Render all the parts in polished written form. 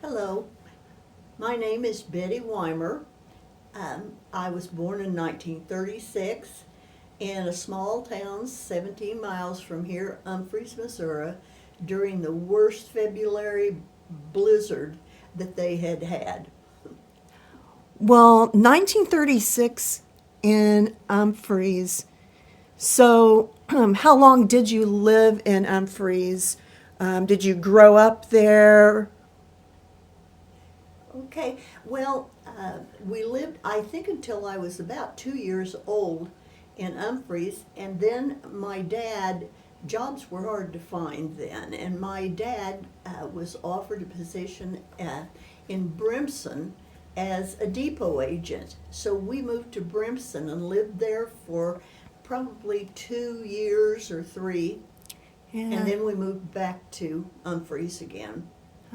Hello, my name is Betty Wimer. I was born in 1936 in a small town 17 miles from here, Humphreys, Missouri, during the worst February blizzard that they had had. Well, 1936 in Humphreys. So, how long did you live in Humphreys? Did you grow up there? Okay, well, we lived, I think, until I was about 2 years old in Humphreys, and then my dad, jobs were hard to find then, and my dad was offered a position in Brimson as a depot agent. So we moved to Brimson and lived there for probably 2 years or three, Yeah. and then we moved back to Humphreys again.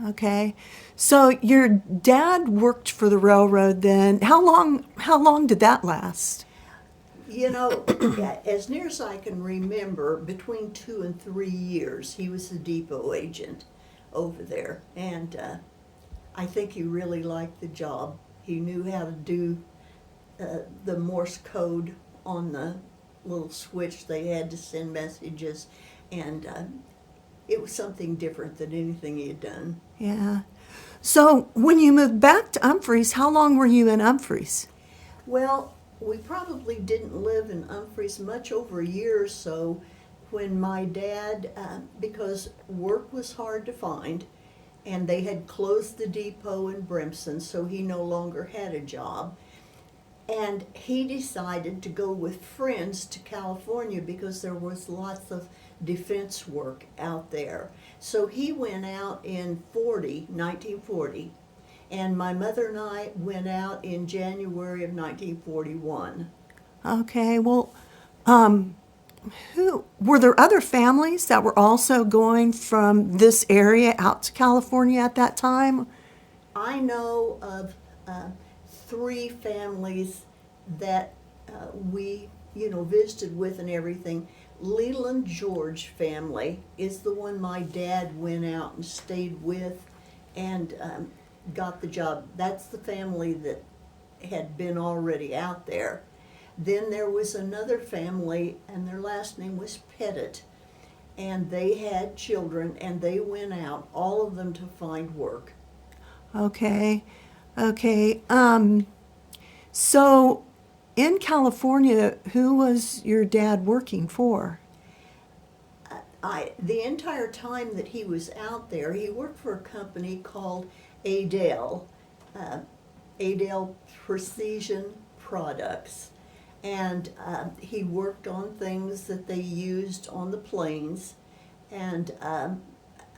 Okay. So your dad worked for the railroad then. How long did that last? You know, as near as I can remember, between 2 and 3 years, he was the depot agent over there. And I think he really liked the job. He knew how to do the Morse code on the little switch they had to send messages. And it was something different than anything he had done. Yeah. So when you moved back to Humphreys, how long were you in Humphreys? Well, we probably didn't live in Humphreys much over a year or so when my dad, because work was hard to find, and they had closed the depot in Brimson, so he no longer had a job. And he decided to go with friends to California because there was lots of defense work out there. So he went out in 1940, and my mother and I went out in January of 1941. Okay. Well, who were there other families that were also going from this area out to California at that time? I know of three families that we, visited with and everything. Leland George family is the one my dad went out and stayed with and got the job. That's the family that had been already out there. Then there was another family, and their last name was Pettit, and they had children, and they went out, all of them, to find work. Okay. Okay. So in California, who was your dad working for? The entire time that he was out there, he worked for a company called Adele, Adele Precision Products. And he worked on things that they used on the planes, and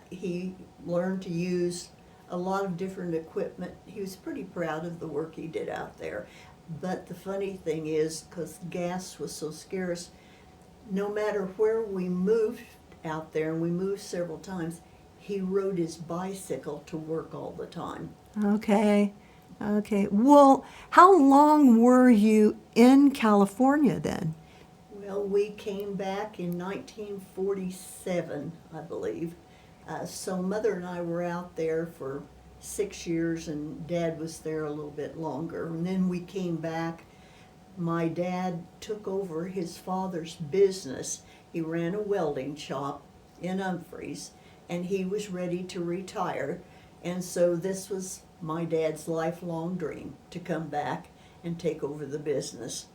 he learned to use a lot of different equipment. He was pretty proud of the work he did out there. But the funny thing is, because gas was so scarce, no matter where we moved out there, and we moved several times, he rode his bicycle to work all the time. Okay. Okay. Well, how long were you in California then? Well, we came back in 1947, I believe. So Mother and I were out there for 6 years, and Dad was there a little bit longer. And then we came back. My dad took over his father's business. He ran a welding shop in Humphreys, and he was ready to retire. And so this was my dad's lifelong dream, to come back and take over the business.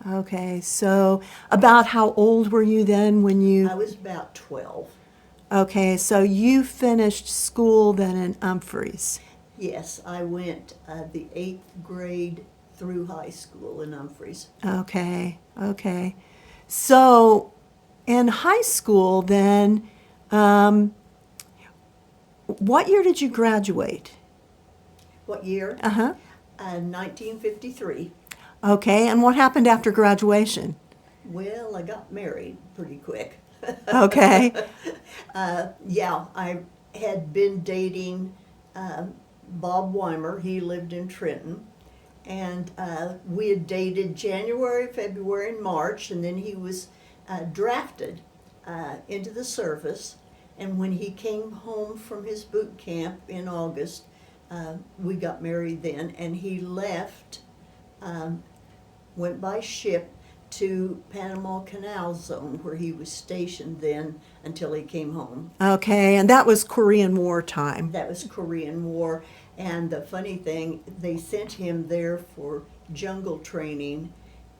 Okay. So about how old were you then when you... I was about 12. Okay. So you finished school then in Humphreys. Yes, I went the 8th grade through high school in Humphreys. Okay. Okay. So in high school then, what year did you graduate? What year? Uh-huh. 1953. Okay, and what happened after graduation? Well, I got married pretty quick. Okay. Yeah, I had been dating Bob Wimer. He lived in Trenton. And we had dated January, February, and March, and then he was drafted into the service. And when he came home from his boot camp in August, We got married then, and he left, went by ship to Panama Canal Zone, where he was stationed then until he came home. Okay, and that was Korean War time. That was Korean War, and the funny thing, they sent him there for jungle training,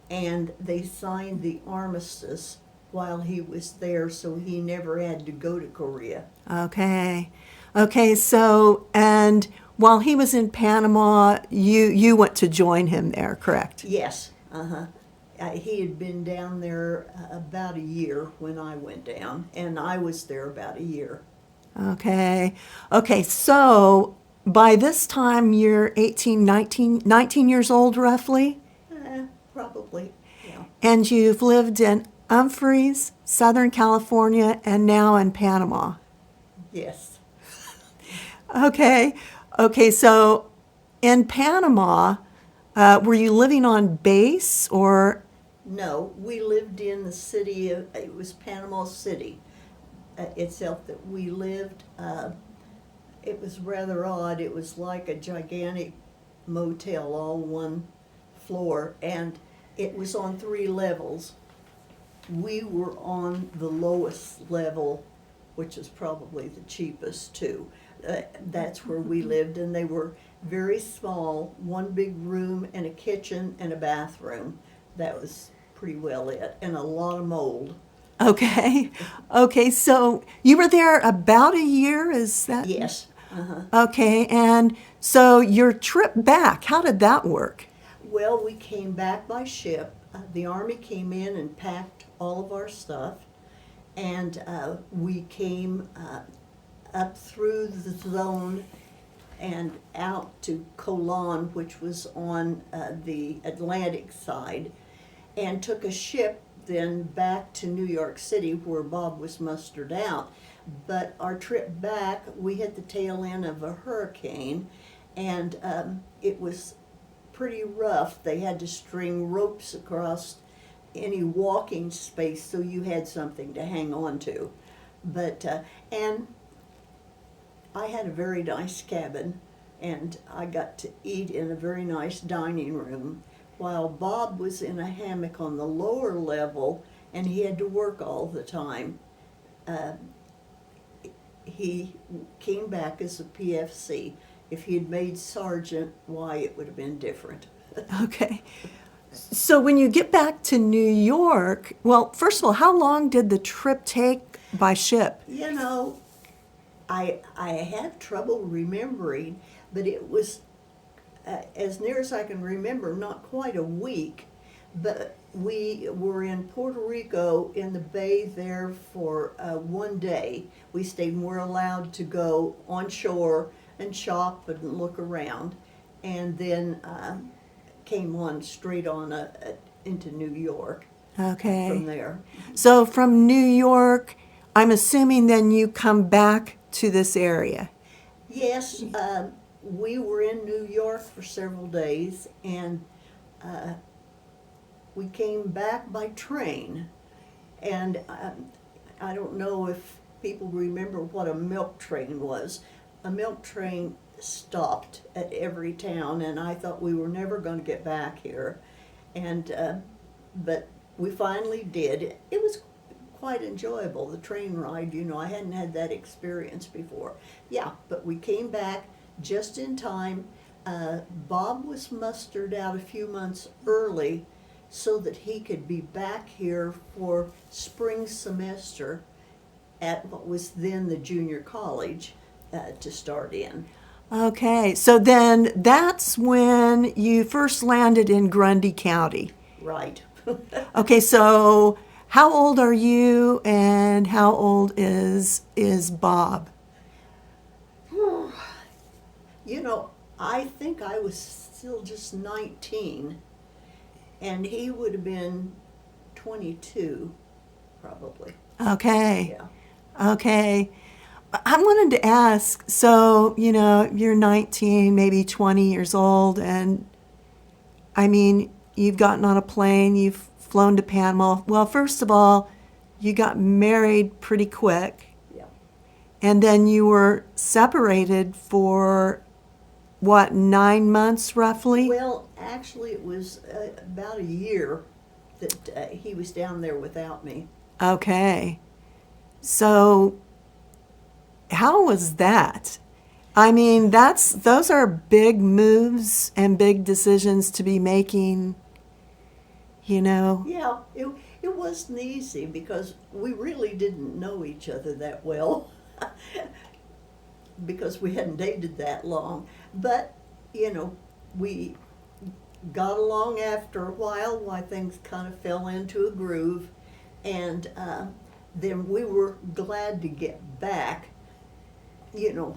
and they signed the armistice while he was there, so he never had to go to Korea. Okay. Okay, so, and while he was in Panama, you went to join him there, correct? Yes, he had been down there about a year when I went down, and I was there about a year. Okay. Okay, so by this time you're 18, 19 years old roughly, Probably, yeah. and you've lived in Humphreys, Southern California, and now in Panama. Yes. Okay. Okay, so in Panama, were you living on base or? No, we lived in the city of, it was Panama City itself that we lived. It was rather odd. It was like a gigantic motel, all one floor, and it was on 3 levels. We were on the lowest level, which is probably the cheapest too. That's where we lived, and they were very small, one big room and a kitchen and a bathroom. That was pretty well it, and a lot of mold. Okay. Okay, so you were there about a year, is that? Yes. Okay, and so your trip back, how did that work? Well, we came back by ship. The Army came in and packed all of our stuff, and we came up through the zone and out to Colon, which was on the Atlantic side, and took a ship then back to New York City, where Bob was mustered out. But our trip back, we hit the tail end of a hurricane, and it was pretty rough. They had to string ropes across any walking space so you had something to hang on to. But and I had a very nice cabin, and I got to eat in a very nice dining room, while Bob was in a hammock on the lower level, and he had to work all the time. He came back as a PFC. If he had made sergeant, why, it would have been different. Okay. So when you get back to New York, well, first of all, how long did the trip take by ship? You know, I have trouble remembering, but it was, as near as I can remember, not quite a week. But we were in Puerto Rico in the bay there for 1 day. We stayed, and we're allowed to go on shore and shop and look around, and then came on straight on into New York Okay. from there. So from New York, I'm assuming then you come back to this area. Yes, we were in New York for several days, and we came back by train. And I don't know if people remember what a milk train was. A milk train stopped at every town, and I thought we were never going to get back here. And but we finally did. It was quite enjoyable, the train ride. You know, I hadn't had that experience before. Yeah, but we came back just in time. Bob was mustered out a few months early so that he could be back here for spring semester at what was then the junior college to start in. Okay, so then that's when you first landed in Grundy County. Right. Okay, so how old are you and how old is Bob? You know, I think I was still just 19, and he would have been 22, probably. Okay. Yeah. Okay. I wanted to ask, so, you know, you're 19, maybe 20 years old, and I mean, you've gotten on a plane, you've flown to Panama. Well, first of all, you got married pretty quick, Yeah. and then you were separated for what, 9 months roughly? Well, actually, it was about a year that he was down there without me. Okay. So, how was that? I mean, those are big moves and big decisions to be making, you know. Yeah, it wasn't easy because we really didn't know each other that well because we hadn't dated that long. But, we got along after a while. Why things kind of fell into a groove. And then we were glad to get back,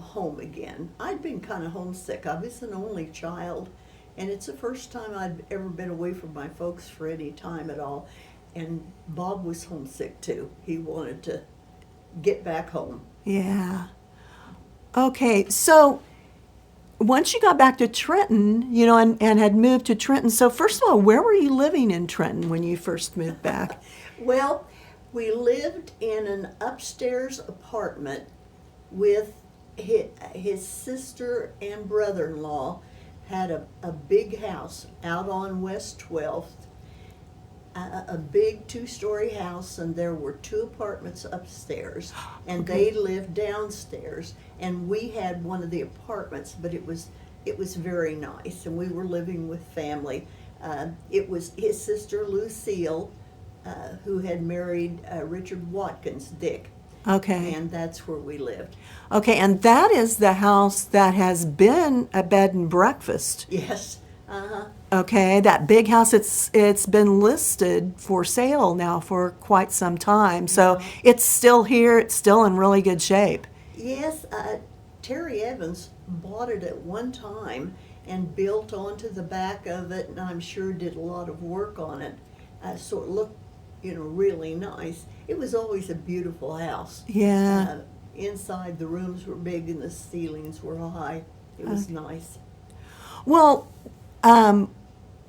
home again. I'd been kind of homesick. I was an only child, and it's the first time I'd ever been away from my folks for any time at all. And Bob was homesick too. He wanted to get back home. Yeah. Okay, so once you got back to Trenton, and had moved to Trenton, so first of all, where were you living in Trenton when you first moved back? Well, we lived in an upstairs apartment with his sister and brother-in-law. Had a big house out on West 12th, a big 2-story house, and there were 2 apartments upstairs, and Okay. they lived downstairs, and we had one of the apartments, but it was very nice, and we were living with family. It was his sister Lucille, who had married Richard Watkins Dick, Okay. and that's where we lived. Okay, and that is the house that has been a bed and breakfast. Yes, uh-huh. Okay, that big house, it's been listed for sale now for quite some time. So it's still here, it's still in really good shape. Yes, Terry Evans bought it at one time and built onto the back of it, and I'm sure did a lot of work on it. So it looked, really nice. It was always a beautiful house. Yeah. Inside, the rooms were big and the ceilings were high. It was nice. Well,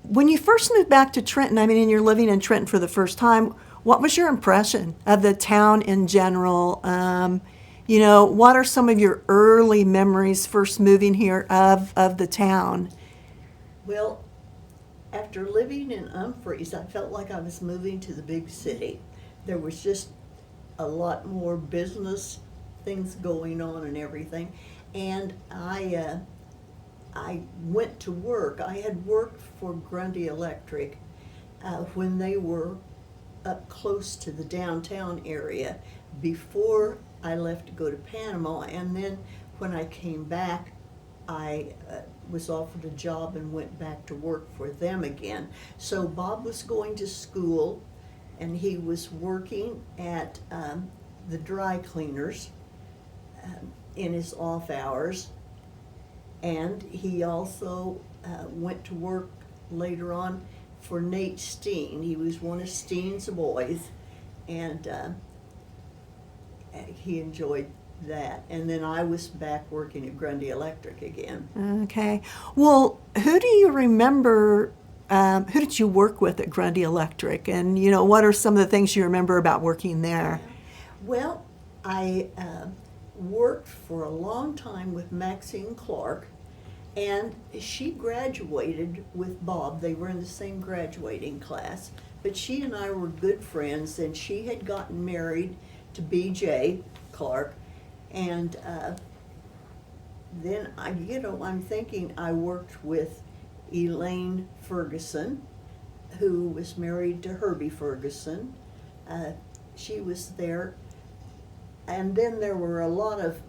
when you first moved back to Trenton, I mean, and you're living in Trenton for the first time, what was your impression of the town in general? What are some of your early memories first moving here of the town? Well, after living in Humphreys, I felt like I was moving to the big city. There was just a lot more business things going on and everything. And I went to work. I had worked for Grundy Electric when they were up close to the downtown area before I left to go to Panama. And then when I came back, I was offered a job and went back to work for them again. So Bob was going to school, and he was working at the dry cleaners in his off hours. And he also went to work later on for Nate Steen. He was one of Steen's boys, and he enjoyed that. And then I was back working at Grundy Electric again. Okay. Well, who do you remember, who did you work with at Grundy Electric? And, what are some of the things you remember about working there? Well, I worked for a long time with Maxine Clark, and she graduated with Bob. They were in the same graduating class, but she and I were good friends, and she had gotten married to B.J. Clark, and then I'm thinking I worked with Elaine Ferguson, who was married to Herbie Ferguson. She was there. And then there were a lot of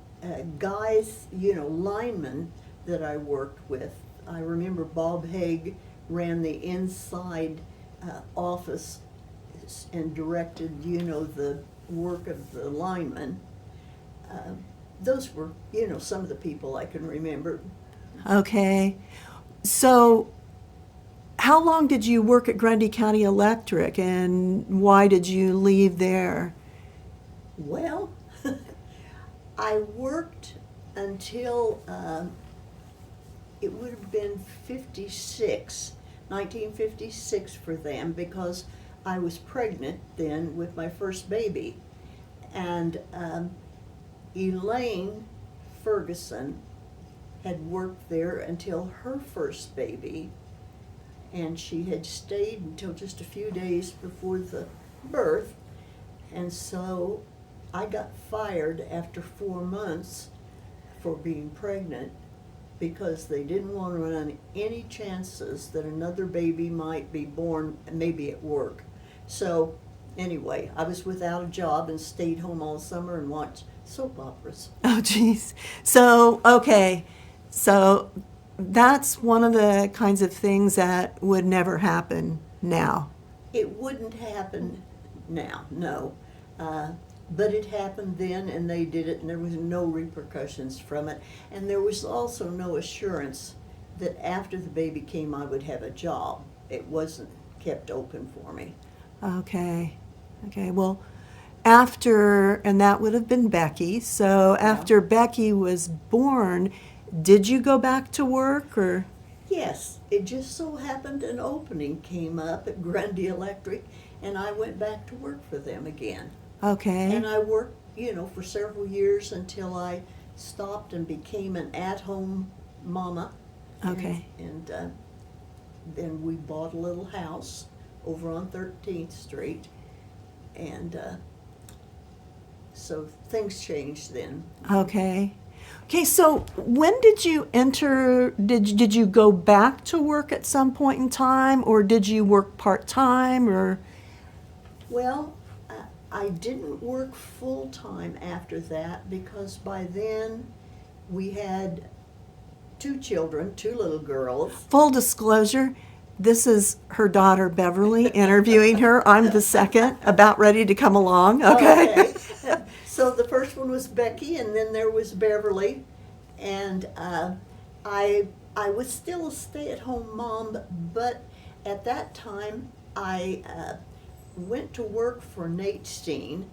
guys, linemen that I worked with. I remember Bob Haig ran the inside office and directed, the work of the linemen. Those were, some of the people I can remember. Okay. So, how long did you work at Grundy County Electric, and why did you leave there? Well, I worked until it would have been 1956 for them, because I was pregnant then with my first baby. And Elaine Ferguson had worked there until her first baby, and she had stayed until just a few days before the birth. And so I got fired after 4 months for being pregnant because they didn't want to run any chances that another baby might be born, maybe at work. So anyway, I was without a job and stayed home all summer and watched soap operas. Oh, geez. So, okay. So that's one of the kinds of things that would never happen now. It wouldn't happen now, no. But it happened then, and they did it, and there was no repercussions from it. And there was also no assurance that after the baby came, I would have a job. It wasn't kept open for me. Okay. Okay. Well, after, and that would have been Becky. So after Becky was born, did you go back to work, or? Yes, it just so happened an opening came up at Grundy Electric, and I went back to work for them again. Okay. And I worked, for several years until I stopped and became an at-home mama. Okay. And then we bought a little house over on 13th Street, and so things changed then. Okay. Okay, so when did you enter, did you go back to work at some point in time, or did you work part-time, or? Well, I didn't work full-time after that because by then we had 2 children, 2 little girls. Full disclosure, this is her daughter Beverly interviewing her. I'm the second, about ready to come along, okay? So the first one was Becky, and then there was Beverly, and I was still a stay-at-home mom, but at that time I went to work for Nate Steen,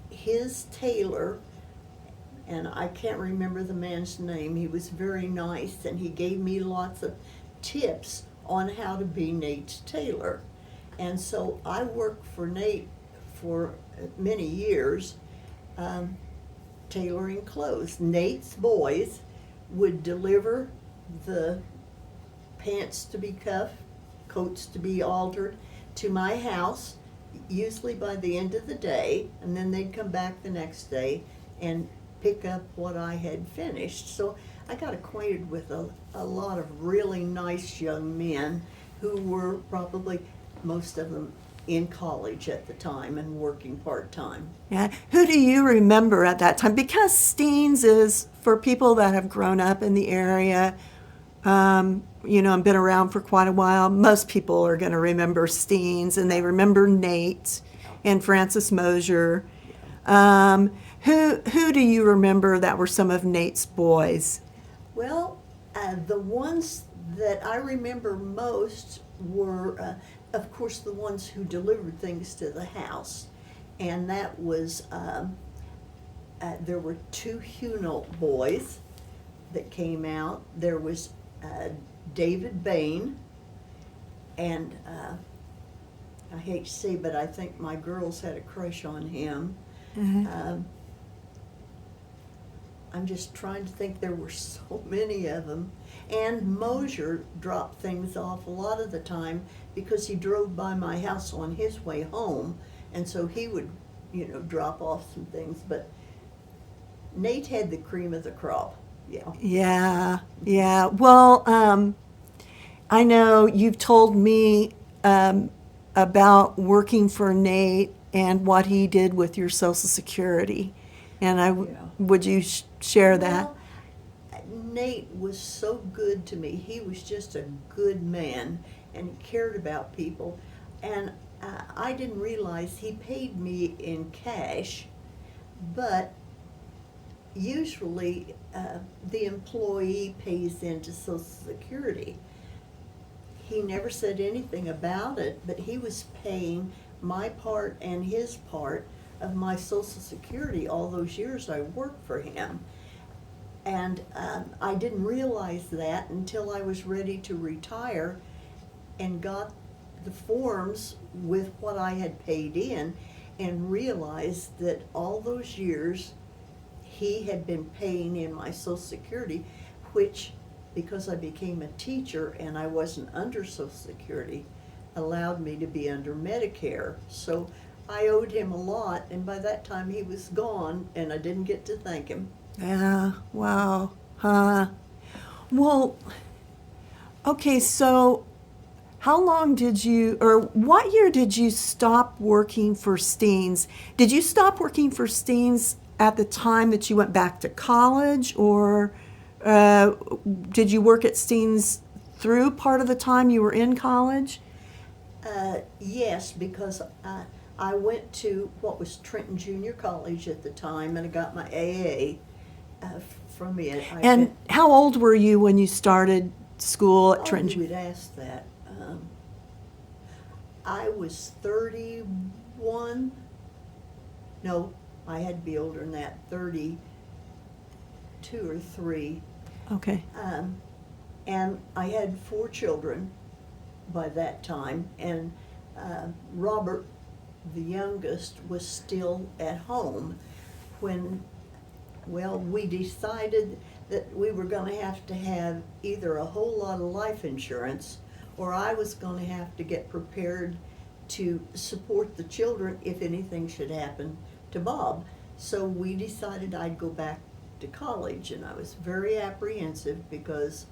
his tailor, and I can't remember the man's name. He was very nice, and he gave me lots of tips on how to be Nate's tailor. And so I worked for Nate for many years, tailoring clothes. Nate's boys would deliver the pants to be cuffed, coats to be altered, to my house, usually by the end of the day, and then they'd come back the next day and pick up what I had finished. So I got acquainted with a lot of really nice young men who were probably, most of them, in college at the time and working part-time. Yeah. Who do you remember at that time? Because Steen's is, for people that have grown up in the area, and been around for quite a while, most people are going to remember Steen's, and they remember Nate and Francis Mosier. Who do you remember that were some of Nate's boys? Well, the ones that I remember most were, of course, the ones who delivered things to the house. And that was, there were 2 Hunolt boys that came out. There was David Bain, and I hate to say, but I think my girls had a crush on him. Mm-hmm. I'm just trying to think, there were so many of them. And Mosier dropped things off a lot of the time because he drove by my house on his way home, and so he would, drop off some things. But Nate had the cream of the crop. Yeah. Yeah. Well, I know you've told me about working for Nate and what he did with your Social Security, and would you share that? Well, Nate was so good to me. He was just a good man and he cared about people. And I didn't realize he paid me in cash, but usually the employee pays into Social Security. He never said anything about it, but he was paying my part and his part of my Social Security all those years I worked for him. And I didn't realize that until I was ready to retire and got the forms with what I had paid in and realized that all those years he had been paying in my Social Security, which, because I became a teacher and I wasn't under Social Security, allowed me to be under Medicare. So I owed him a lot, and by that time he was gone, and I didn't get to thank him. Yeah, wow. Huh. Well, okay, so how long did you, or what year did you stop working for Steens? Did you stop working for Steens at the time that you went back to college, or did you work at Steens through part of the time you were in college? Yes, because I went to what was Trenton Junior College at the time, and I got my AA from it. And how old were you when you started school at Trenton? You would ask that. I was 31. No, I had to be older than that, 32 or 3. Okay. And I had 4 children by that time, and Robert, the youngest, was still at home when, well, we decided that we were going to have either a whole lot of life insurance, or I was going to have to get prepared to support the children if anything should happen to Bob. So we decided I'd go back to college, and I was very apprehensive because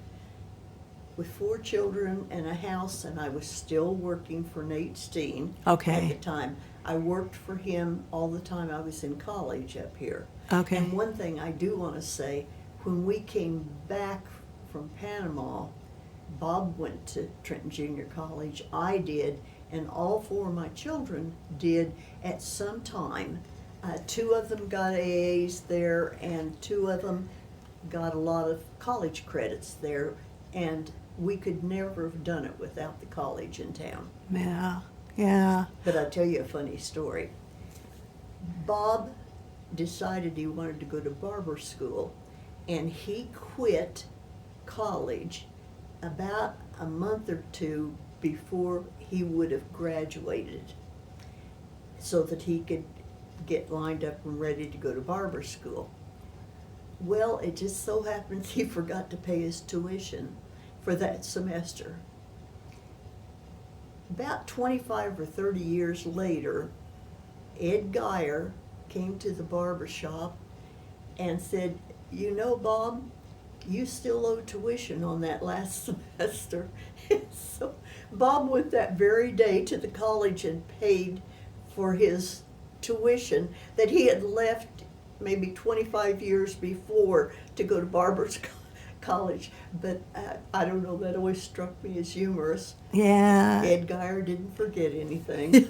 with 4 children and a house, and I was still working for Nate Steen Okay. at the time. I worked for him all the time I was in college up here. Okay. And one thing I do want to say, when we came back from Panama, Bob went to Trenton Junior College, I did, and all 4 of my children did at some time. 2 of them got AAs there, and 2 of them got a lot of college credits there, and we could never have done it without the college in town. Yeah, yeah. But I'll tell you a funny story. Bob decided he wanted to go to barber school, and he quit college about a month or 2 before he would have graduated, so that he could get lined up and ready to go to barber school. Well, it just so happens he forgot to pay his tuition for that semester. About 25 or 30 years later, Ed Geyer came to the barber shop and said, "You know, Bob, you still owe tuition on that last semester." So Bob went that very day to the college and paid for his tuition that he had left maybe 25 years before to go to barber's college. But I don't know, that always struck me as humorous. Yeah. Ed Geyer didn't forget anything.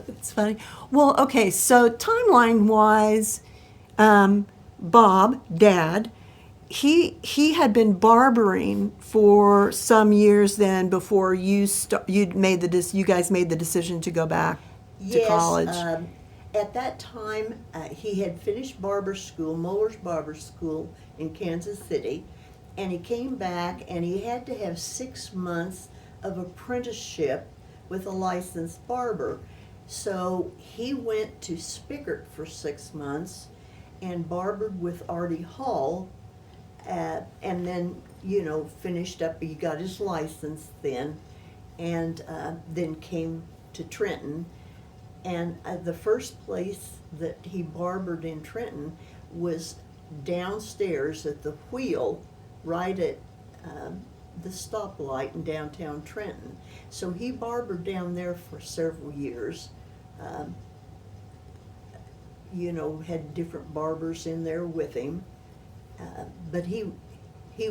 It's funny. Well, okay, so timeline-wise, Bob, Dad, he had been barbering for some years then before you guys made the decision to go back to college. Yes, at that time, he had finished barber school, Muller's Barber School in Kansas City, and he came back and he had to have 6 months of apprenticeship with a licensed barber. So he went to Spickert for 6 months and barbered with Artie Hall, and then, finished up, he got his license then, and then came to Trenton. And the first place that he barbered in Trenton was downstairs at the Wheel, right at the stoplight in downtown Trenton. So he barbered down there for several years. Had different barbers in there with him. But he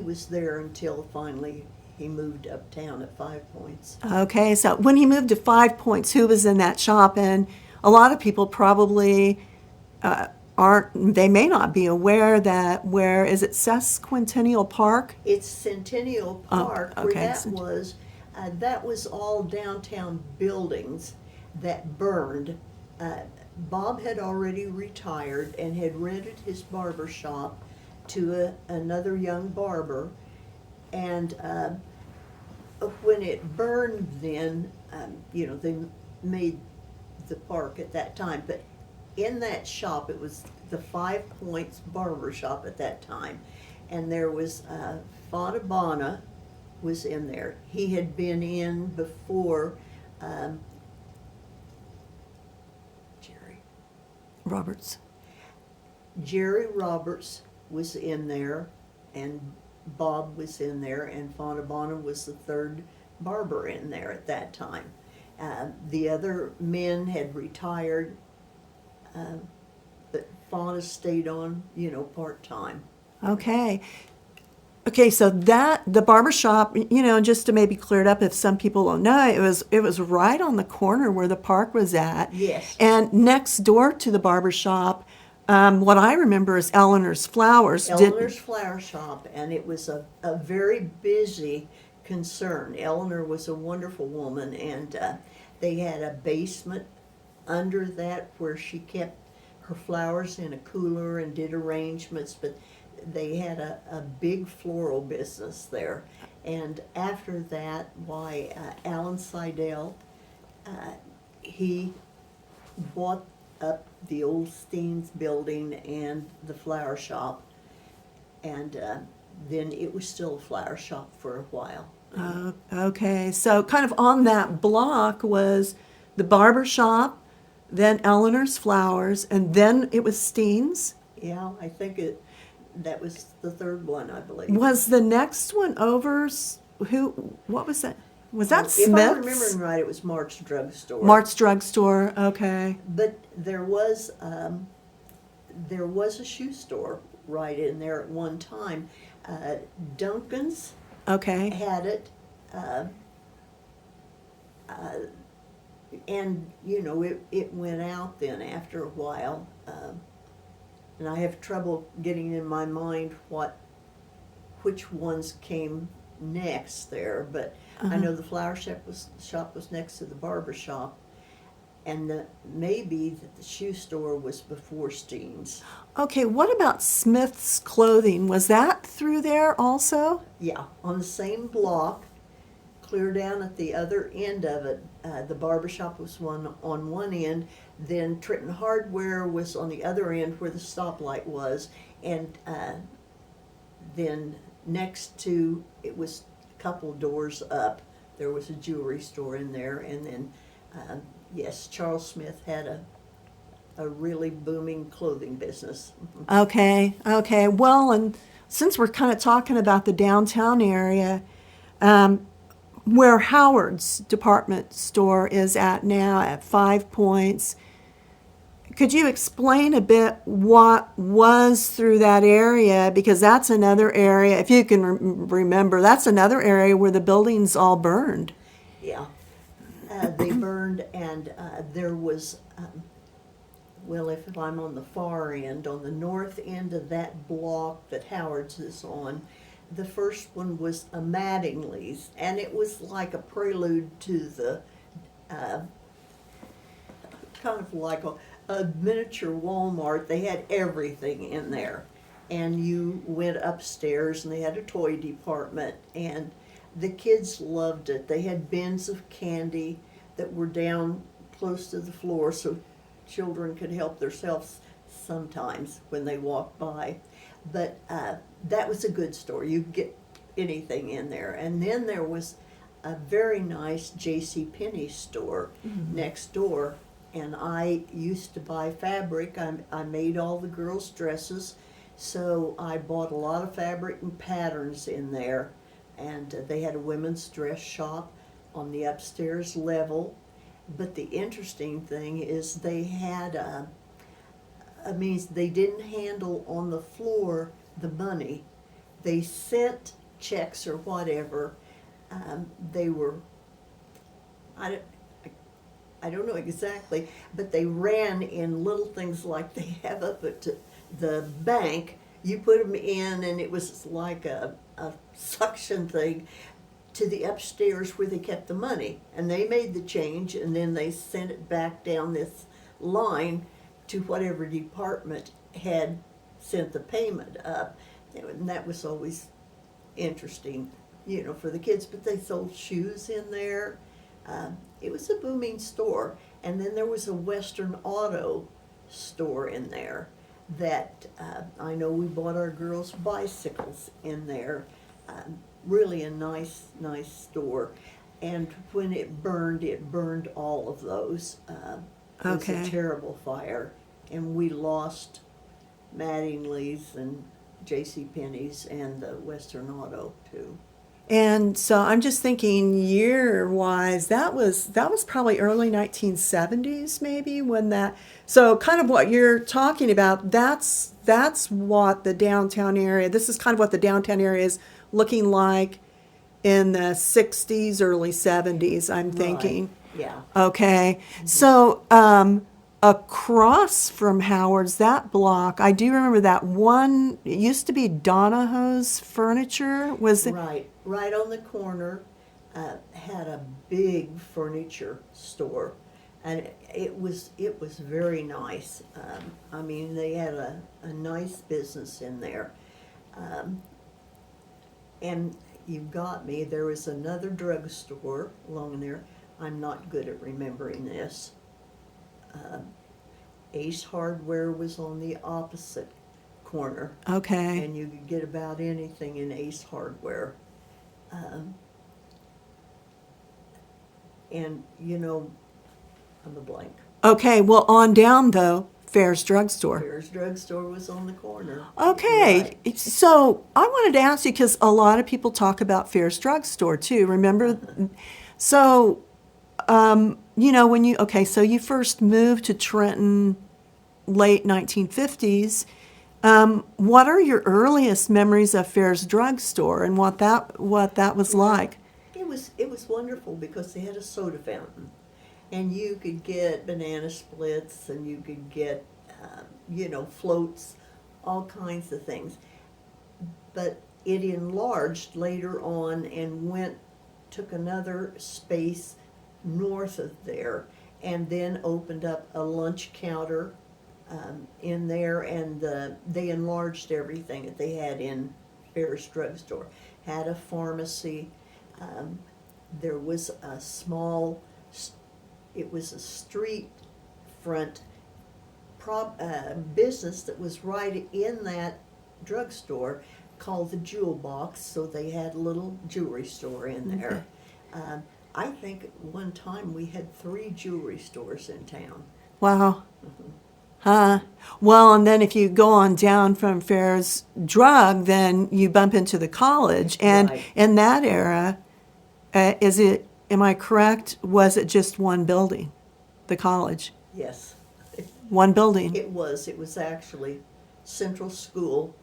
was there until finally he moved uptown at 5 Points. Okay, so when he moved to 5 Points, who was in that shop? And a lot of people probably they may not be aware that, where is it, Sesquicentennial Park? It's Centennial Park, okay. where that was all downtown buildings that burned. Bob had already retired and had rented his barber shop to another young barber, and when it burned then, they made the park at that time, but in that shop, it was the 5 Points Barber Shop at that time, and there was Fontabana was in there. He had been in before. Jerry Roberts. Jerry Roberts was in there, and Bob was in there, and Fontabana was the third barber in there at that time. The other men had retired, but Fauna stayed on, part-time. Okay. Okay, so the barber shop, just to maybe clear it up if some people don't know, it was right on the corner where the park was at. Yes. And next door to the barber shop, what I remember is Eleanor's Flowers. Eleanor's Flower Shop, and it was a very busy concern. Eleanor was a wonderful woman, and they had a basement under that where she kept her flowers in a cooler and did arrangements, but they had a big floral business there. And after that, Alan Seidel, he bought up the old Steens building and the flower shop, and then it was still a flower shop for a while. Okay, so kind of on that block was the barber shop, then Eleanor's Flowers, and then it was Steen's. Yeah, I think that was the third one, I believe. Was the next one over? What was that? Was that Smith's? If I'm remembering right, it was Mart's Drugstore. Mart's Drugstore. Okay. But there was a shoe store right in there at one time. Duncan's Okay. had it, and it went out then after a while, and I have trouble getting in my mind which ones came next there, but I know the flower shop was next to the barber shop, and maybe that the shoe store was before Steen's. Okay, what about Smith's Clothing? Was that through there also? Yeah, on the same block, clear down at the other end of it. The barber shop was on one end, then Trenton Hardware was on the other end where the stoplight was, and then next to, it was a couple doors up, there was a jewelry store in there, and then, yes, Charles Smith had a really booming clothing business. Okay. Well, and since we're kind of talking about the downtown area, where Howard's department store is at now at 5 Points, could you explain a bit what was through that area? Because that's another area, if you can remember, that's another area where the buildings all burned. Yeah, they burned, and there was, well, if I'm on the far end, on the north end of that block that Howard's is on, the first one was a Mattingly's, and it was like a prelude to the, kind of like a miniature Walmart. They had everything in there, and you went upstairs, and they had a toy department, and the kids loved it. They had bins of candy that were down close to the floor so children could help themselves sometimes when they walked by. But that was a good store. You could get anything in there. And then there was a very nice J.C. Penney store next door. And I used to buy fabric. I made all the girls' dresses, so I bought a lot of fabric and patterns in there. And they had a women's dress shop on the upstairs level. But the interesting thing is they had they didn't handle on the floor the money. They sent checks or whatever. They were, I don't know exactly, but they ran in little things like they have up at the bank. You put them in, and it was like a suction thing to the upstairs where they kept the money. And they made the change, and then they sent it back down this line to whatever department had sent the payment up. And that was always interesting, for the kids. But they sold shoes in there. It was a booming store. And then there was a Western Auto store in there that I know we bought our girls bicycles in there. Really a nice store. And when it burned all of those. It was Okay. a terrible fire. And we lost Mattingly's and J.C. Penney's and the Western Auto too. And so I'm just thinking year-wise, that was probably early 1970s maybe when that, so kind of what you're talking about, that's what the downtown area, this is kind of what the downtown area is looking like in the 60s, early 70s, I'm thinking. Right. Yeah. Okay. So across from Howard's, that block, I do remember that one, it used to be Donahoe's Furniture, was it? Right on the corner, had a big furniture store, and it was very nice. I mean, they had a nice business in there, and you got me. There was another drugstore along there. I'm not good at remembering this. Ace Hardware was on the opposite corner. Okay. And you could get about anything in Ace Hardware. And, you know, I'm a blank. Okay, well, on down, though, Fair's Drugstore. Fair's Drugstore was on the corner. Okay, Right. so I wanted to ask you, because a lot of people talk about Fair's Drugstore, too, remember? So, you know, so you first moved to Trenton late 1950s. What are your earliest memories of Fair's Drugstore and what that was like? It was wonderful because they had a soda fountain, and you could get banana splits, and you could get, you know, floats, all kinds of things. But it enlarged later on and took another space north of there, and then opened up a lunch counter in there, and they enlarged everything that they had in Fair's Drugstore. Had a pharmacy. There was a small, it was a street front business that was right in that drugstore called the Jewel Box, so they had a little jewelry store in there. Okay. I think at one time we had 3 jewelry stores in town. Wow. Well, and then if you go on down from Fair's Drug, then you bump into the college. And Right. in that era, am I correct, was it just one building, the college? Yes. One building? It was actually Central School,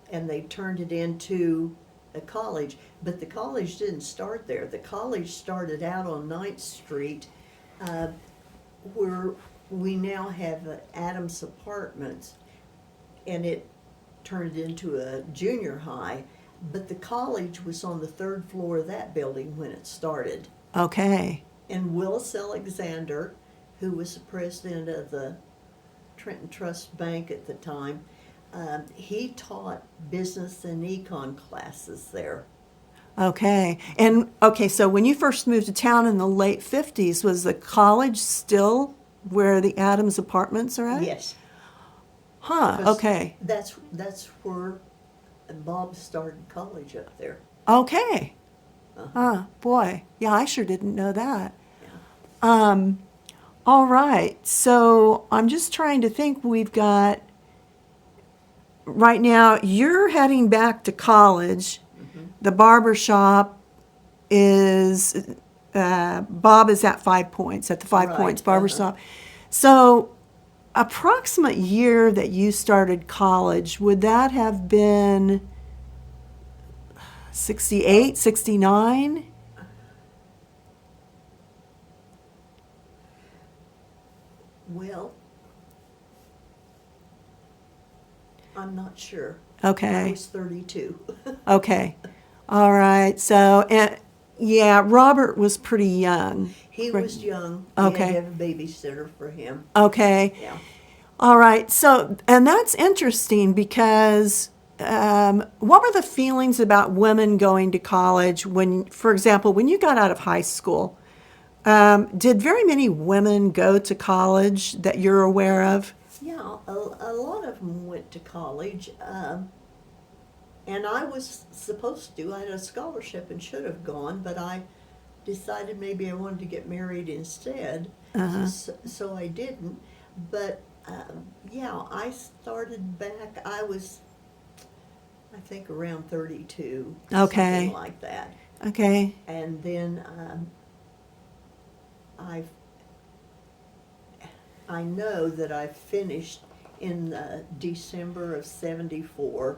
and they turned it into a college. But the college didn't start there. The college started out on 9th Street, where we now have Adams Apartments, and it turned into a junior high. But the college was on the 3rd floor of that building when it started. Okay. And Willis Alexander, who was the president of the Trenton Trust Bank at the time, he taught business and econ classes there. Okay. And, okay, so when you first moved to town in the late 50s, was the college still where the Adams Apartments are at? Yes. Huh, Because okay. That's where Bob started college up there. Okay. Uh-huh. Boy. Yeah, I sure didn't know that. Yeah. All right. So I'm just trying to think. We've got, right now, you're heading back to college. Mm-hmm. The barber shop is, Bob is at 5 Points, at the 5 Right, Points barber uh-huh. shop. So approximate year that you started college, would that have been 68, 69? Well, I'm not sure. Okay. I was 32. Okay. All right. So, yeah, Robert was pretty young. He was young. Okay. We had to have a babysitter for him. Okay. Yeah. All right. So, and that's interesting because what were the feelings about women going to college when, for example, when you got out of high school? Did very many women go to college that you're aware of? Yeah, a lot of them went to college, and I was supposed to. I had a scholarship and should have gone, but I decided maybe I wanted to get married instead, Uh-huh. so I didn't. But yeah, I started back. I was, I think, around 32, Okay. something like that. Okay. And then I know that I finished in December of '74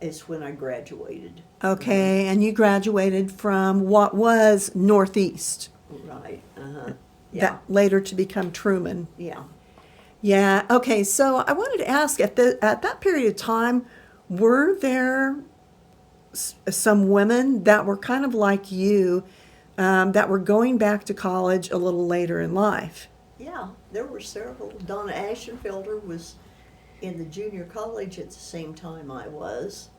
is when I graduated. Okay. And you graduated from what was Northeast, Right. Yeah. that later to become Truman. Yeah. Yeah. Okay. So I wanted to ask at that period of time, were there some women that were kind of like you, that were going back to college a little later in life? Yeah, there were several. Donna Ashenfelder was in the junior college at the same time I was,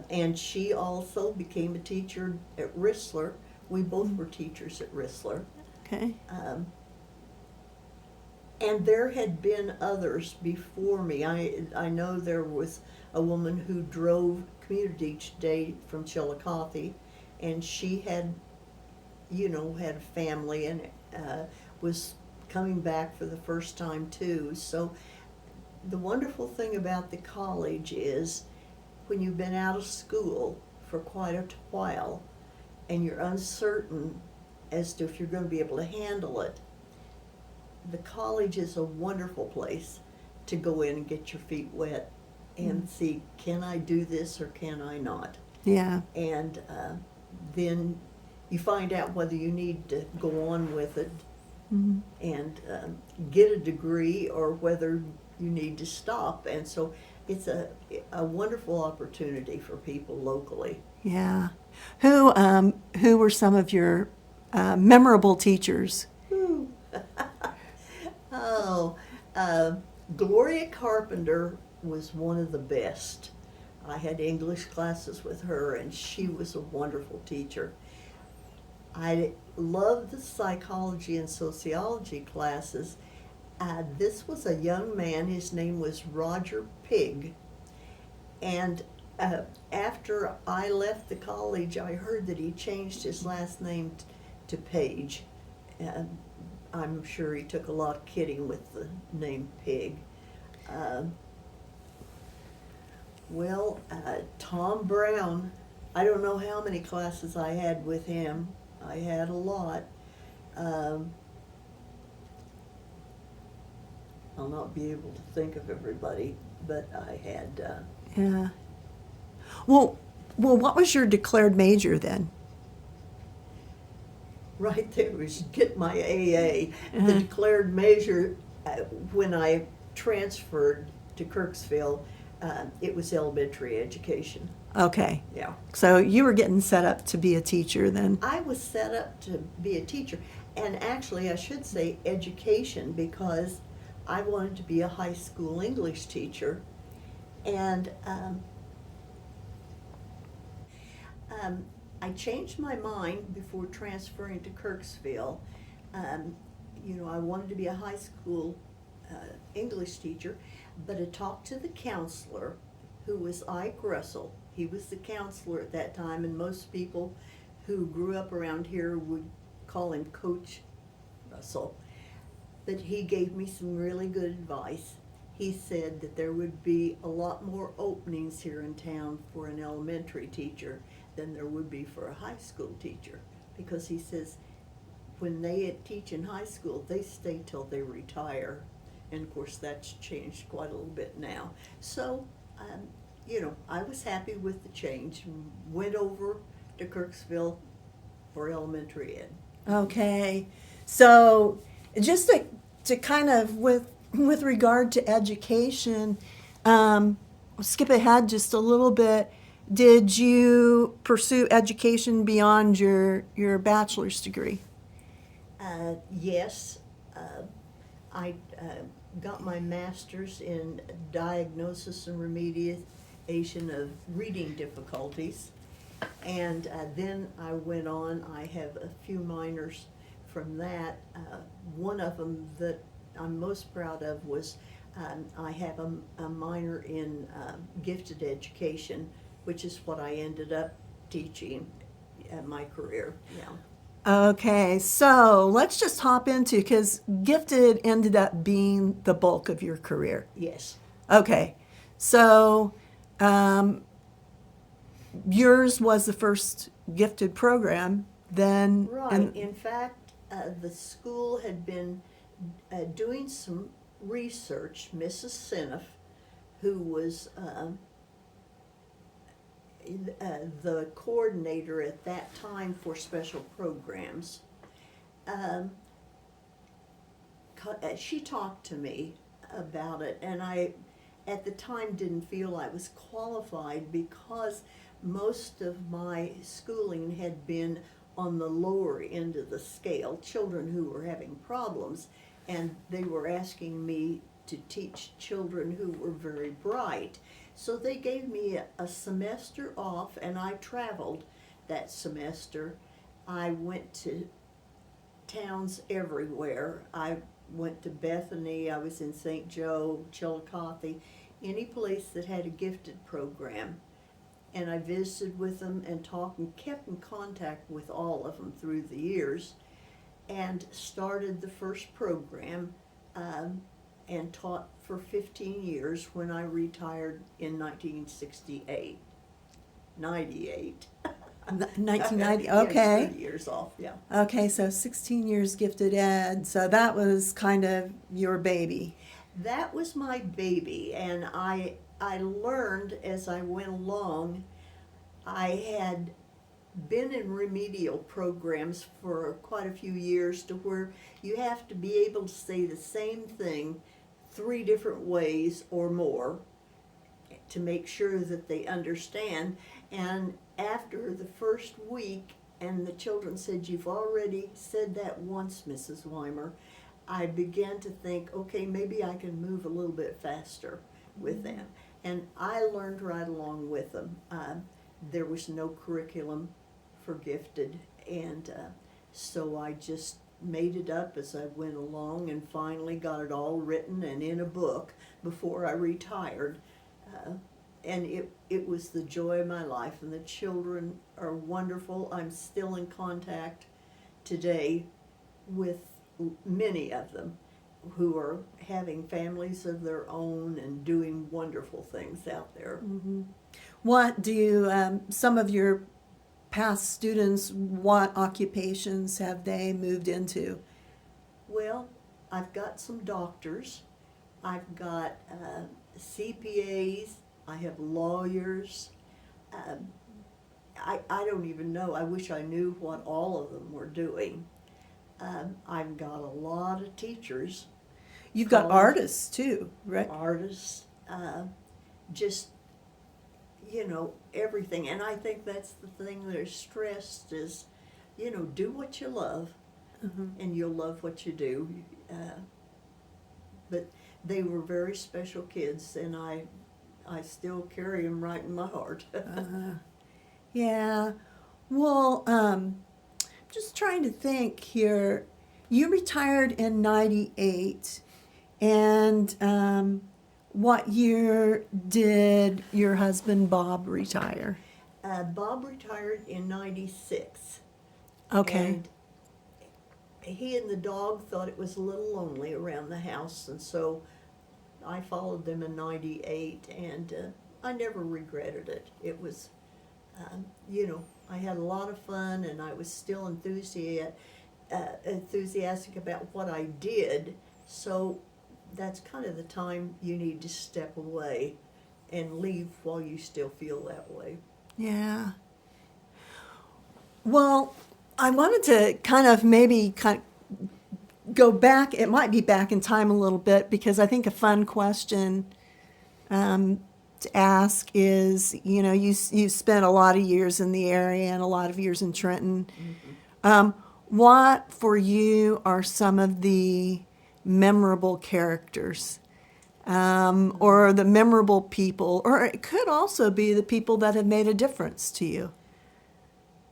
and she also became a teacher at Rissler. We both were teachers at Rissler. Okay. And there had been others before me. I know there was a woman who drove commuted each day from Chillicothe, and she had, had a family and was coming back for the first time too. So the wonderful thing about the college is when you've been out of school for quite a while and you're uncertain as to if you're going to be able to handle it, the college is a wonderful place to go in and get your feet wet and see, can I do this or can I not? Yeah. And then you find out whether you need to go on with it Mhm. and get a degree or whether you need to stop. And so it's a wonderful opportunity for people locally. Yeah. Who were some of your memorable teachers? Whew. Oh, Gloria Carpenter was one of the best. I had English classes with her, and she was a wonderful teacher. I loved the psychology and sociology classes. This was a young man, his name was Roger Pigg, and after I left the college, I heard that he changed his last name to Page. I'm sure he took a lot of kidding with the name Pig. Tom Brown, I don't know how many classes I had with him. I had a lot. I'll not be able to think of everybody, but I had. Yeah. Well, what was your declared major then? Right there was get my AA. Uh-huh. The declared measure, when I transferred to Kirksville, it was elementary education. Okay. Yeah. So you were getting set up to be a teacher then? I was set up to be a teacher, and actually I should say education, because I wanted to be a high school English teacher, and I changed my mind before transferring to Kirksville. I wanted to be a high school English teacher, but I talked to the counselor, who was Ike Russell. He was the counselor at that time, and most people who grew up around here would call him Coach Russell. But he gave me some really good advice. He said that there would be a lot more openings here in town for an elementary teacher than there would be for a high school teacher, because he says when they teach in high school, they stay till they retire. And of course that's changed quite a little bit now. So, I was happy with the change. Went over to Kirksville for elementary ed. Okay. So just to kind of with regard to education, skip ahead just a little bit. Did you pursue education beyond your bachelor's degree? Yes, I got my master's in diagnosis and remediation of reading difficulties, and then I went on. I have a few minors from that. One of them that I'm most proud of was I have a minor in gifted education, which is what I ended up teaching in my career. Yeah. Okay, so let's just hop into, because gifted ended up being the bulk of your career. Yes. Okay, so yours was the first gifted program, then. Right. In fact, the school had been doing some research. Mrs. Seneff, who was the coordinator at that time for special programs, she talked to me about it, and I, at the time, didn't feel I was qualified because most of my schooling had been on the lower end of the scale, children who were having problems, and they were asking me to teach children who were very bright. So they gave me a semester off, and I traveled that semester. I went to towns everywhere. I went to Bethany, I was in St. Joe, Chillicothe, any place that had a gifted program. And I visited with them and talked and kept in contact with all of them through the years, and started the first program and taught for 15 years when I retired in 1968. 98. 1990, Yeah, okay. 30 years off, yeah. Okay, so 16 years gifted ed, so that was kind of your baby. That was my baby, and I learned as I went along. I had been in remedial programs for quite a few years, to where you have to be able to say the same thing 3 different ways or more to make sure that they understand. And after the first week, and the children said, "You've already said that once, Mrs. Wimer," I began to think, okay, maybe I can move a little bit faster with them. And I learned right along with them. There was no curriculum for gifted, and so I just made it up as I went along, and finally got it all written and in a book before I retired. And it was the joy of my life, and the children are wonderful. I'm still in contact today with many of them who are having families of their own and doing wonderful things out there. Mm-hmm. What do you, some of your past students, what occupations have they moved into? Well, I've got some doctors, I've got CPAs, I have lawyers. I don't even know, I wish I knew what all of them were doing. I've got a lot of teachers. You've got artists too, right? Artists, just, everything. And I think that's the thing that's stressed is, do what you love, and you'll love what you do. But they were very special kids, and I still carry them right in my heart. Yeah. Well, just trying to think here. You retired in 98, and what year did your husband Bob retire? Bob retired in 96. Okay. And he and the dog thought it was a little lonely around the house, and so I followed them in 98, and I never regretted it. It was, I had a lot of fun, and I was still enthusiastic about what I did, so that's kind of the time you need to step away and leave while you still feel that way. Yeah. Well, I wanted to kind of go back. It might be back in time a little bit, because I think a fun question to ask is, you spent a lot of years in the area and a lot of years in Trenton. What for you are some of the memorable characters, or the memorable people, or it could also be the people that have made a difference to you?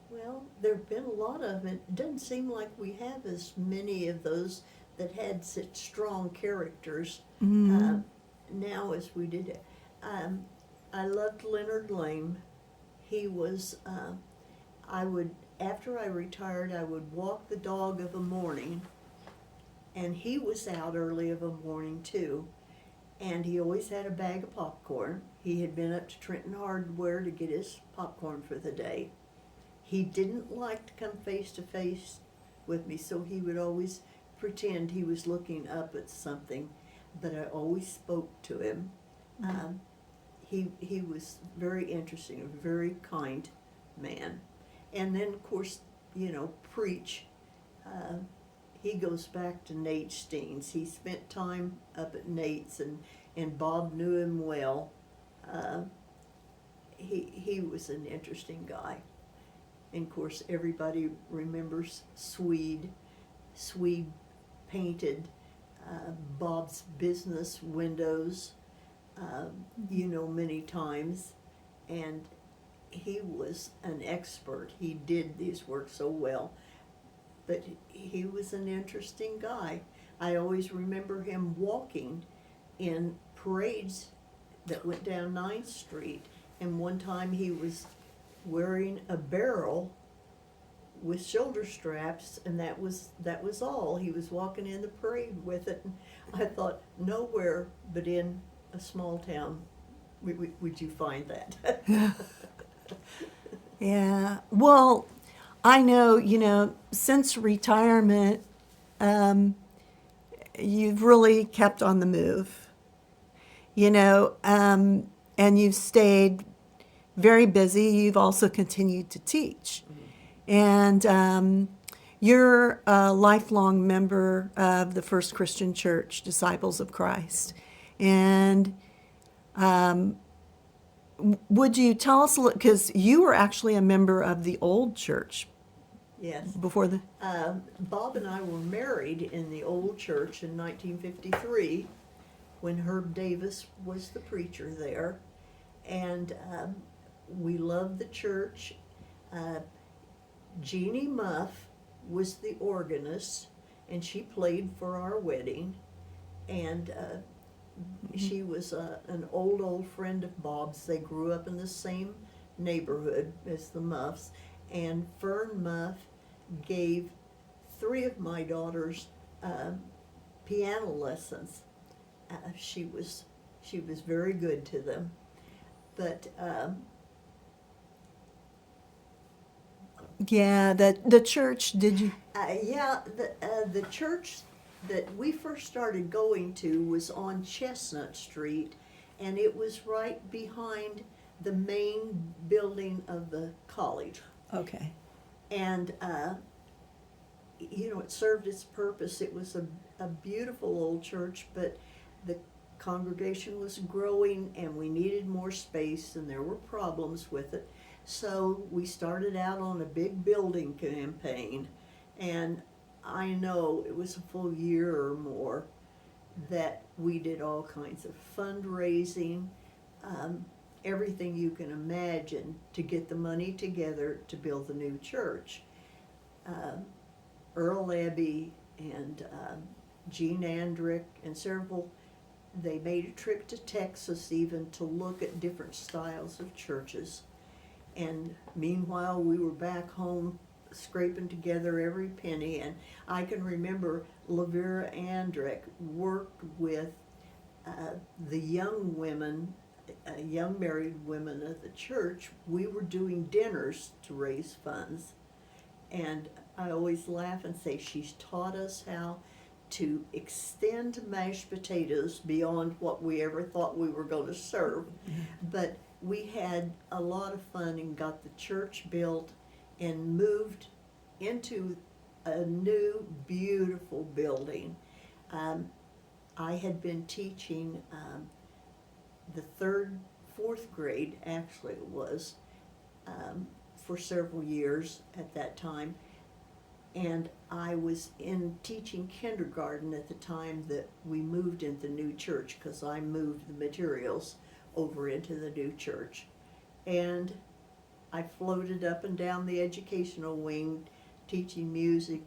Well, there have been a lot of it. It doesn't seem like we have as many of those that had such strong characters. now as we did it. I loved Leonard Lame. He was, after I retired, I would walk the dog of a morning, and he was out early of a morning too. And he always had a bag of popcorn. He had been up to Trenton Hardware to get his popcorn for the day. He didn't like to come face to face with me, so he would always pretend he was looking up at something, but I always spoke to him. He was very interesting, a very kind man. And then, of course, preach. He goes back to Nate Steen's. He spent time up at Nate's, and Bob knew him well. He was an interesting guy. And of course, everybody remembers Swede. Swede painted Bob's business windows, many times. And he was an expert. He did these work so well. But he was an interesting guy. I always remember him walking in parades that went down 9th Street. And one time he was wearing a barrel with shoulder straps, and that was all. He was walking in the parade with it. And I thought, nowhere but in a small town would you find that. Yeah. Well, I know, since retirement, you've really kept on the move, and you've stayed very busy. You've also continued to teach. And you're a lifelong member of the First Christian Church, Disciples of Christ. And would you tell us a little, because you were actually a member of the old church. Yes. Before the... Bob and I were married in the old church in 1953 when Herb Davis was the preacher there. And we loved the church. Jeannie Muff was the organist, and she played for our wedding. And she was an old friend of Bob's. They grew up in the same neighborhood as the Muffs. And Fern Muff gave 3 of my daughters piano lessons. She was very good to them. But yeah, the church, did you? The church that we first started going to was on Chestnut Street, and it was right behind the main building of the college. Okay. And it served its purpose. It was a beautiful old church, but the congregation was growing, and we needed more space, and there were problems with it. So we started out on a big building campaign, and I know it was a full year or more that we did all kinds of fundraising, everything you can imagine to get the money together to build the new church. Earl Abbey and Gene Andrick and several, they made a trip to Texas even to look at different styles of churches. And meanwhile, we were back home scraping together every penny. And I can remember Lavera Andrick worked with the young women, young married women of the church. We were doing dinners to raise funds. And I always laugh and say she's taught us how to extend mashed potatoes beyond what we ever thought we were going to serve. But we had a lot of fun and got the church built and moved into a new, beautiful building. I had been teaching the 3rd, 4th grade, actually it was, for several years at that time. And I was teaching kindergarten at the time that we moved into the new church, because I moved the materials over into the new church. And I floated up and down the educational wing, teaching music,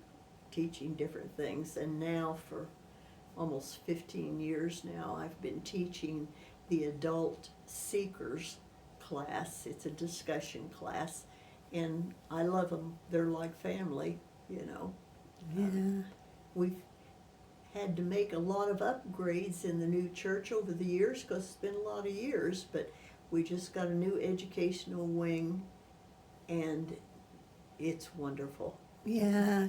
teaching different things. And now for almost 15 years now, I've been teaching the adult seekers class. It's a discussion class, and I love them. They're like family, you know. Yeah. We've had to make a lot of upgrades in the new church over the years because it's been a lot of years, but we just got a new educational wing, and it's wonderful. Yeah.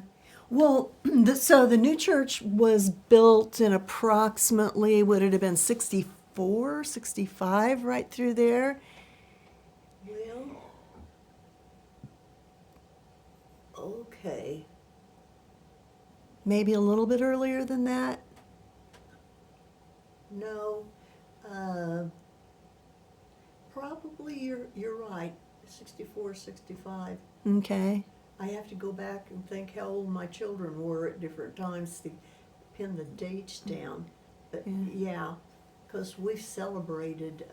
Well, so the new church was built in approximately, would it have been 64, 65, right through there? Well, okay. Maybe a little bit earlier than that? No, probably you're right, 64, 65. Okay. I have to go back and think how old my children were at different times to pin the dates down. But yeah, because we've celebrated,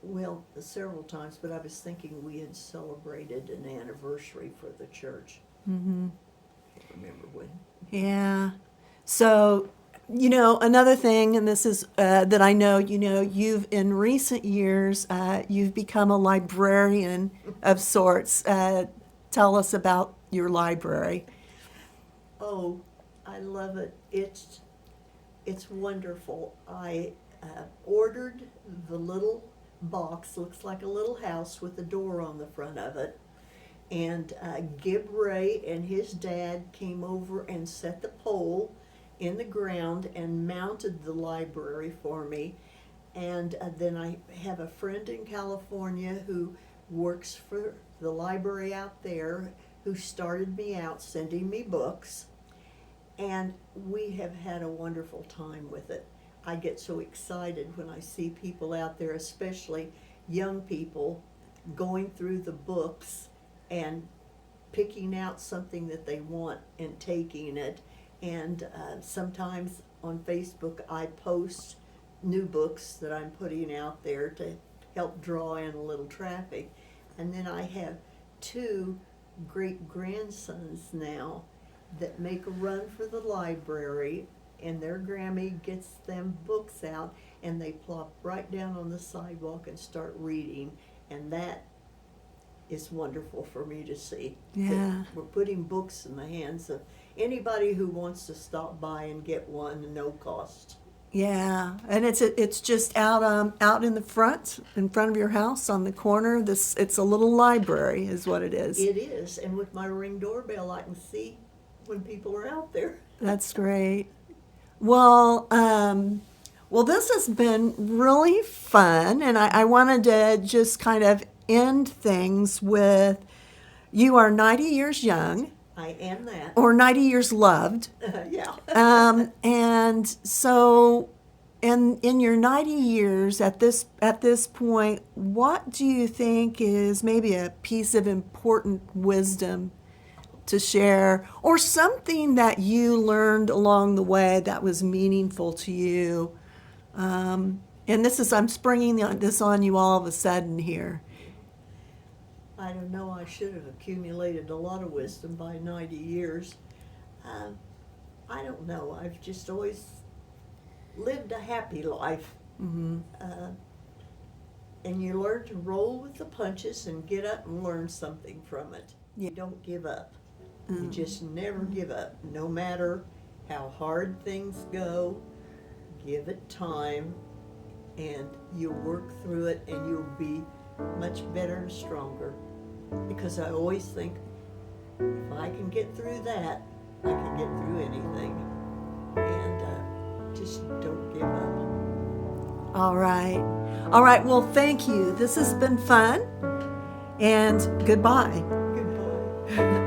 well, several times, but I was thinking we had celebrated an anniversary for the church. Mm-hmm. I can't remember when. Yeah. So, another thing, and this is that I know, you've in recent years, you've become a librarian of sorts. Tell us about your library. Oh, I love it. It's wonderful. I ordered the little box, looks like a little house with a door on the front of it. And Gib Ray and his dad came over and set the pole in the ground and mounted the library for me. And then I have a friend in California who works for the library out there who started me out sending me books. And we have had a wonderful time with it. I get so excited when I see people out there, especially young people, going through the books and picking out something that they want and taking it. And sometimes on Facebook I post new books that I'm putting out there to help draw in a little traffic. And then I have 2 great-grandsons now that make a run for the library, and their Grammy gets them books out, and they plop right down on the sidewalk and start reading, and that is wonderful for me to see. Yeah. That we're putting books in the hands of anybody who wants to stop by and get one at no cost. Yeah, and it's just out in front of your house on the corner. It's a little library, is what it is. It is, and with my Ring doorbell, I can see when people are out there. That's great. Well, this has been really fun, and I wanted to just kind of end things with, you are 90 years young. I am that. Or 90 years loved. Yeah. And so, in your 90 years at this point, what do you think is maybe a piece of important wisdom to share, or something that you learned along the way that was meaningful to you? And I'm springing this on you all of a sudden here. I don't know, I should have accumulated a lot of wisdom by 90 years. I don't know, I've just always lived a happy life. Mm-hmm. And you learn to roll with the punches and get up and learn something from it. Yeah. You don't give up. You just never give up, no matter how hard things go. Give it time, and you'll work through it, and you'll be much better and stronger. Because I always think, if I can get through that, I can get through anything. And just don't give up. All right, well, thank you. This has been fun, and goodbye. Goodbye.